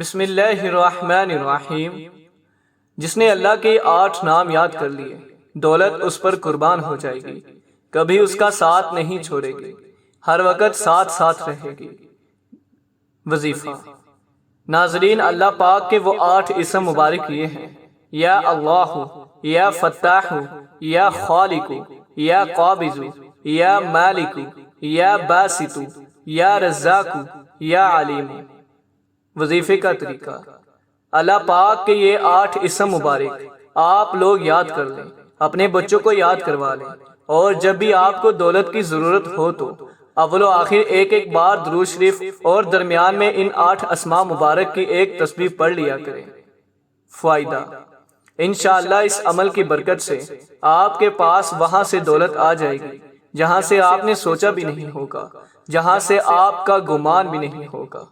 بسم اللہ الرحمن الرحیم۔ جس نے اللہ کے 8 نام یاد کر لیے، دولت اس پر قربان ہو جائے گی، کبھی اس کا ساتھ نہیں چھوڑے گی، ہر وقت ساتھ ساتھ رہے گی۔ وظیفہ۔ ناظرین، اللہ پاک کے وہ 8 اسم مبارک یہ ہیں: یا اللہ، یا فتاح، یا خالق، یا قابض، یا مالک، یا باسط، یا رزاق، یا علیم۔ وظیفے کا طریقہ۔ اللہ پاک کے یہ 8 اسم مبارک آپ لوگ یاد کر لیں، اپنے بچوں کو یاد کروا لیں، اور جب بھی آپ کو دولت کی ضرورت ہو تو اول و آخر ایک بار درود شریف اور درمیان میں ان 8 اسماء مبارک کی ایک تسبیح پڑھ لیا کریں۔ فائدہ۔ انشاءاللہ اس عمل کی برکت سے آپ کے پاس وہاں سے دولت آ جائے گی جہاں سے آپ نے سوچا بھی نہیں ہوگا، جہاں سے آپ کا گمان بھی نہیں ہوگا۔